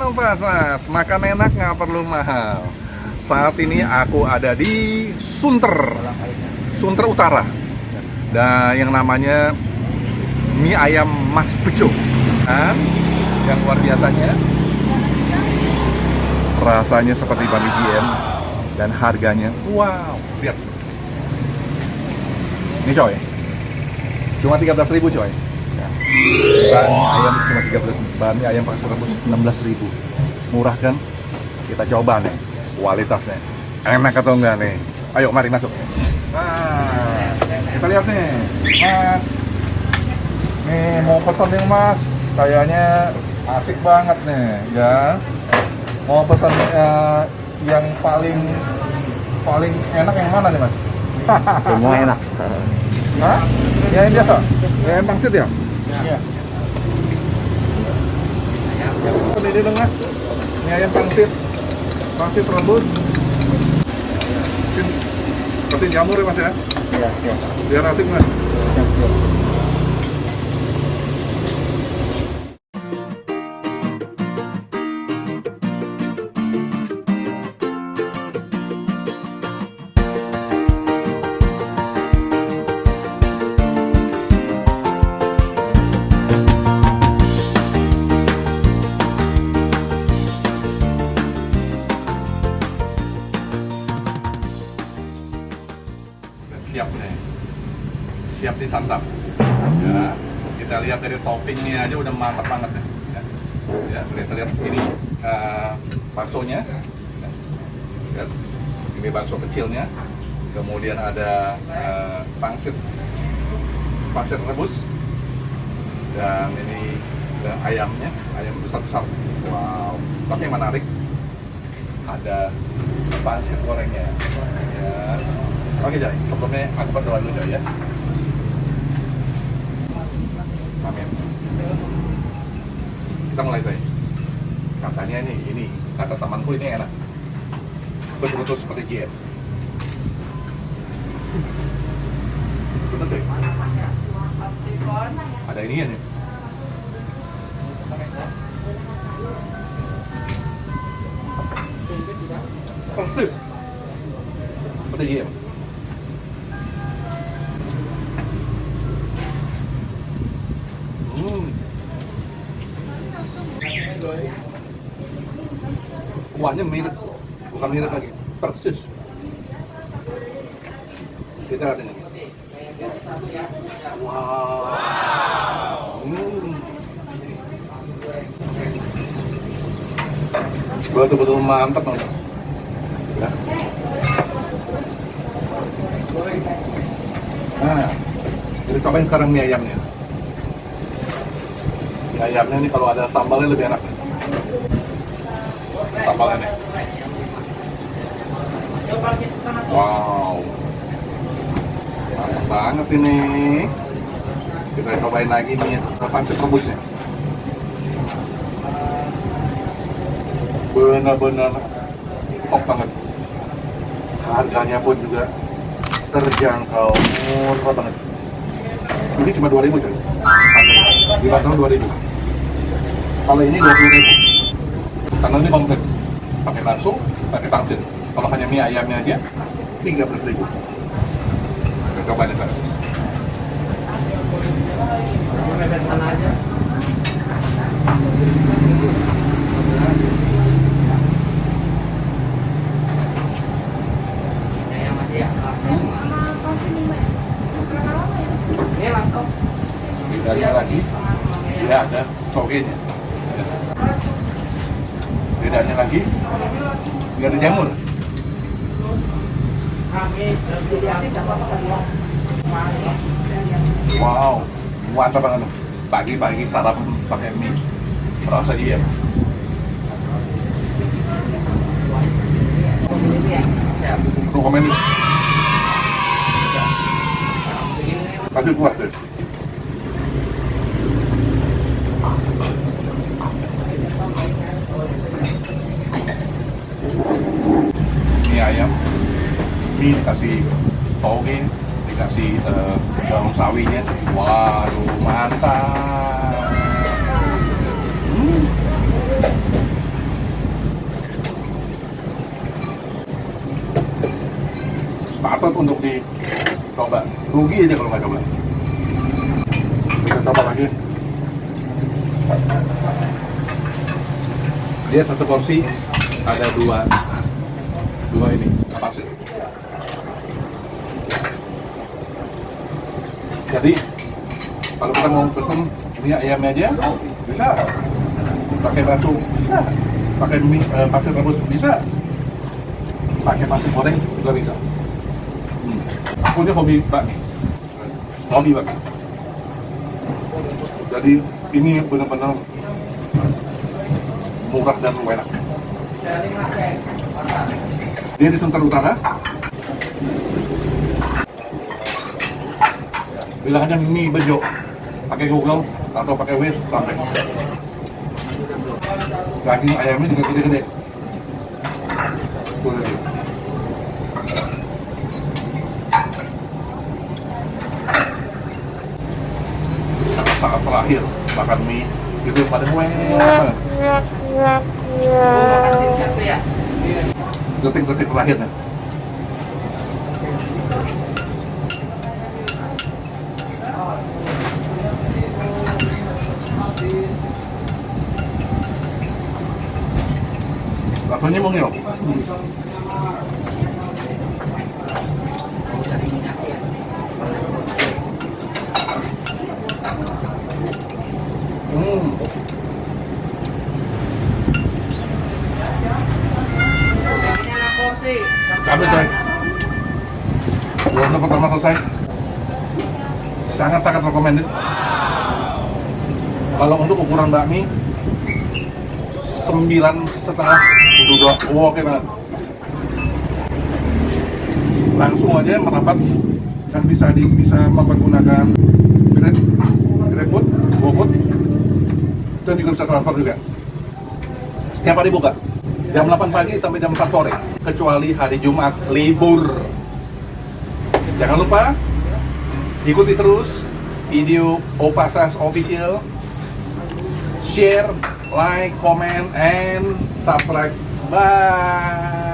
dong Mas, makan enak nggak perlu mahal. Saat ini aku ada di Sunter Utara. Dan yang namanya mie ayam Mas Bejo. Dan yang luar biasanya, rasanya seperti Bami GM dan harganya, wow, lihat. Ini coy, cuma 13.000 coy. Bami ayam cuma 13, bami ayam pakai rebus 16.000. Murah kan? Kita coba nih kualitasnya. Enak atau enggak nih? Ayo mari masuk. Nah, kita lihat nih, Mas. Nih mau pesan nih Mas. Kayaknya asik banget nih, ya. Mau pesan yang paling enak yang mana nih Mas? Semua enak. Hah? Ya yang biasa? Ya yang pangsit ya? Iya. Ini dong Mas. Ini ayam pangsit rebus. Seperti jamur ya Mas ya? Iya, iya. Biar asik Mas. Siap nih, siap disantap. Ya, kita lihat dari toppingnya aja udah mantap banget nih. Ya, kita lihat ini baksonya. Ya, ini bakso kecilnya. Kemudian ada pangsit rebus. Dan ini ayamnya, ayam besar-besar. Wow. Tapi yang menarik ada pangsit gorengnya. Ya. Oke Jai, sebelumnya aku berdoa dulu Jai ya. Amin. Kita mulai Jai. Katanya ini kata temanku ini enak. Betul-betul seperti GM. Betul Jai. Ada ini ya nih. Persis. Seperti GM. Kuahnya mirip, bukan mirip lagi, persis. Kita lihat ini. Wow. Betul-betul mantap banget. Ya. Nah, jadi cobain sekarang mie ayamnya. Mie ayamnya ini kalau ada sambalnya lebih enak. Sambalnya nih. Wow. Mantap banget ini. Kita cobain lagi nih pangsit rebusnya. Benar-benar top banget. Harganya pun juga terjangkau, murah banget. Ini cuma 2.000 coy. Di Bandung 2.000. Kalau ini 20.000. Karena ini komplit. Pakai bakso, pakai pangsit. Kalau hanya mie ayamnya aja 13.000. Kita coba aja kan. Bedanya lagi, dia ada togenya. Bedanya lagi, dia ada jamur. Wow, mantap banget. Pagi-pagi sarapan pakai mie, rasa GM. Tuh komen nih. Kasih kuah deh. Mie ayam, mie dikasih toge, dikasih daun sawinya. Waduh, mantap. patut untuk dicoba. Rugi aja kalau nggak coba. Kita coba lagi. Dia satu porsi ada dua ini apa sih? Jadi kalau kita mau pesen mie ayamnya aja bisa, pakai batu bisa, pakai mie pasir rebus bisa, pakai pasir goreng juga bisa. Aku ini hobi bakmi. Jadi ini benar-benar murah dan enak. Dia di Sunter Utara. Bilang aja mie Bejo, pakai Google atau pakai Waze sampai. Daging ayamnya juga gede-gede. Tuh lihat. Saat terakhir makan mie itu pada banget. Detik-detik terakhirnya. Rasanya mau ngilok. Habis coy. Ronde pertama selesai. Sangat-sangat recommended. Kalau untuk ukuran bakmi 9,5 udah oke banget. Langsung aja merapat dan bisa mempergunakan GrabFood, GoFood, dan juga bisa transfer juga. Setiap hari buka jam 8 pagi sampai jam 4 sore, kecuali hari Jumat libur. Jangan lupa ikuti terus video Opasas Official, share, like, comment, and subscribe. Bye.